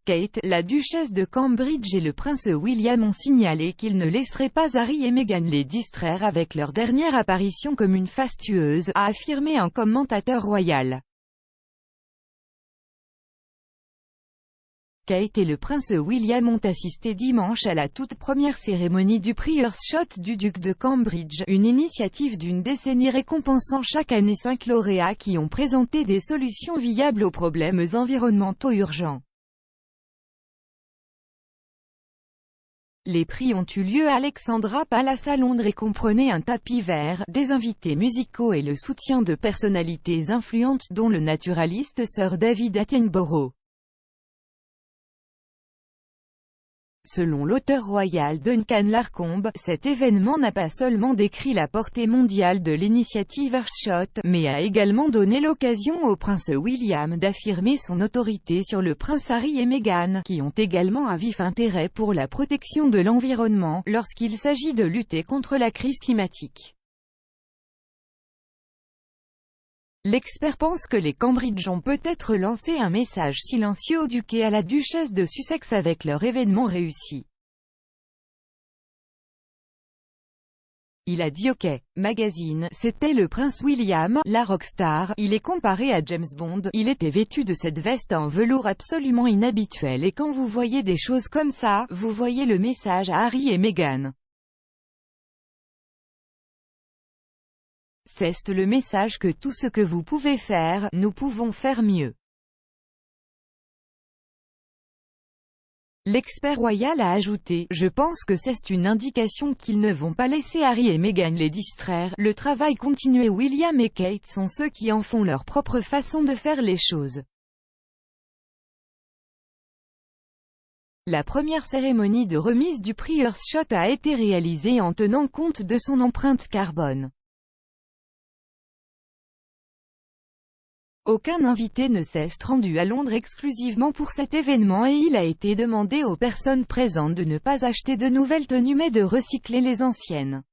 Kate, la duchesse de Cambridge et le prince William ont signalé qu'ils ne laisseraient pas Harry et Meghan les distraire avec leur dernière apparition comme une fastueuse, a affirmé un commentateur royal. Kate et le prince William ont assisté dimanche à la toute première cérémonie du Prix Earthshot du duc de Cambridge, une initiative d'une décennie récompensant chaque année 5 lauréats qui ont présenté des solutions viables aux problèmes environnementaux urgents. Les prix ont eu lieu à Alexandra Palace à Londres et comprenaient un tapis vert, des invités musicaux et le soutien de personnalités influentes, dont le naturaliste Sir David Attenborough. Selon l'auteur royal Duncan Larcombe, cet événement n'a pas seulement décrit la portée mondiale de l'initiative Earthshot, mais a également donné l'occasion au prince William d'affirmer son autorité sur le prince Harry et Meghan, qui ont également un vif intérêt pour la protection de l'environnement, lorsqu'il s'agit de lutter contre la crise climatique. L'expert pense que les Cambridge ont peut-être lancé un message silencieux au duc et à la duchesse de Sussex avec leur événement réussi. Il a dit OK Magazine, c'était le prince William, la rockstar, il est comparé à James Bond, il était vêtu de cette veste en velours absolument inhabituelle et quand vous voyez des choses comme ça, vous voyez le message à Harry et Meghan. C'est le message que tout ce que vous pouvez faire, nous pouvons faire mieux. L'expert royal a ajouté, je pense que c'est une indication qu'ils ne vont pas laisser Harry et Meghan les distraire, le travail continue et William et Kate sont ceux qui en font leur propre façon de faire les choses. La première cérémonie de remise du prix Earthshot a été réalisée en tenant compte de son empreinte carbone. Aucun invité ne s'est rendu à Londres exclusivement pour cet événement et il a été demandé aux personnes présentes de ne pas acheter de nouvelles tenues mais de recycler les anciennes.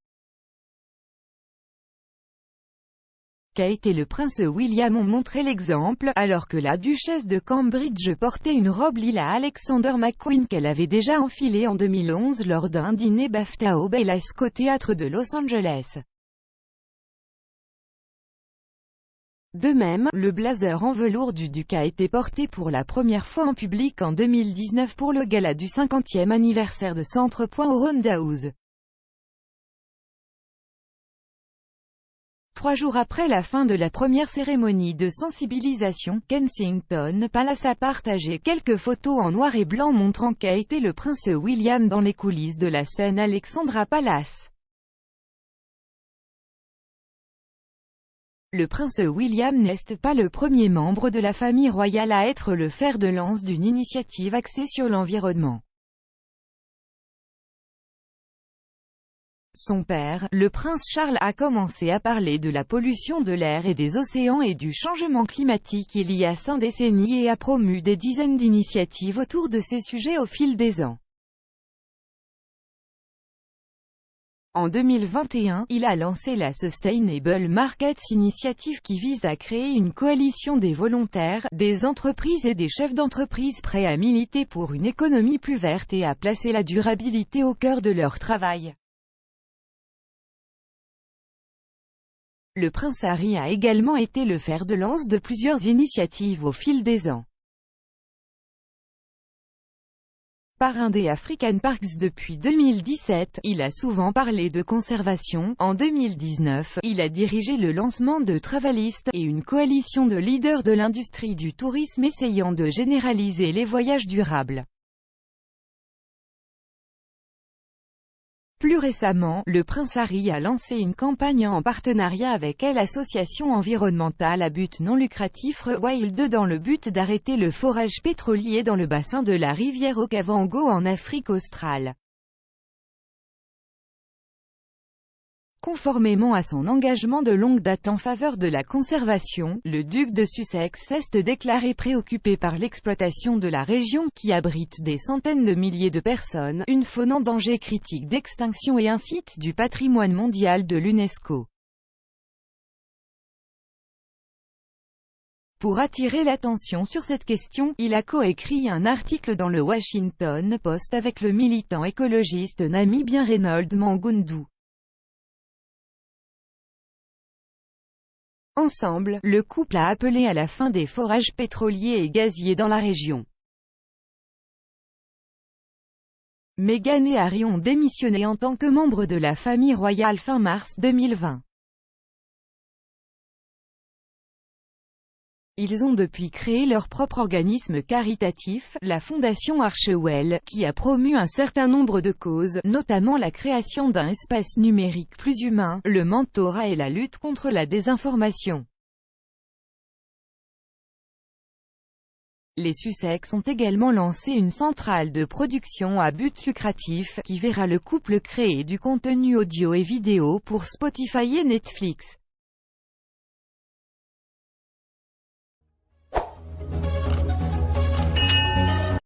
Kate et le prince William ont montré l'exemple, alors que la duchesse de Cambridge portait une robe lilas Alexander McQueen qu'elle avait déjà enfilée en 2011 lors d'un dîner BAFTA au Belasco Theatre de Los Angeles. De même, le blazer en velours du duc a été porté pour la première fois en public en 2019 pour le gala du 50e anniversaire de Centrepoint au Roundhouse. 3 jours après la fin de la première cérémonie de sensibilisation, Kensington Palace a partagé quelques photos en noir et blanc montrant Kate et le prince William dans les coulisses de la scène Alexandra Palace. Le prince William n'est pas le premier membre de la famille royale à être le fer de lance d'une initiative axée sur l'environnement. Son père, le prince Charles a commencé à parler de la pollution de l'air et des océans et du changement climatique il y a 5 décennies et a promu des dizaines d'initiatives autour de ces sujets au fil des ans. En 2021, il a lancé la Sustainable Markets Initiative qui vise à créer une coalition des volontaires, des entreprises et des chefs d'entreprise prêts à militer pour une économie plus verte et à placer la durabilité au cœur de leur travail. Le prince Harry a également été le fer de lance de plusieurs initiatives au fil des ans. Parrain des African Parks depuis 2017, il a souvent parlé de conservation. En 2019, il a dirigé le lancement de Travelist, et une coalition de leaders de l'industrie du tourisme essayant de généraliser les voyages durables. Plus récemment, le prince Harry a lancé une campagne en partenariat avec l'association environnementale à but non lucratif Rewild dans le but d'arrêter le forage pétrolier dans le bassin de la rivière Okavango en Afrique australe. Conformément à son engagement de longue date en faveur de la conservation, le duc de Sussex s'est déclaré préoccupé par l'exploitation de la région, qui abrite des centaines de milliers de personnes, une faune en danger critique d'extinction et un site du patrimoine mondial de l'UNESCO. Pour attirer l'attention sur cette question, il a coécrit un article dans le Washington Post avec le militant écologiste namibien Reynold Mangundu. Ensemble, le couple a appelé à la fin des forages pétroliers et gaziers dans la région. Meghan et Harry ont démissionné en tant que membres de la famille royale fin mars 2020. Ils ont depuis créé leur propre organisme caritatif, la Fondation Archewell, qui a promu un certain nombre de causes, notamment la création d'un espace numérique plus humain, le mentorat et la lutte contre la désinformation. Les Sussex ont également lancé une centrale de production à but lucratif, qui verra le couple créer du contenu audio et vidéo pour Spotify et Netflix.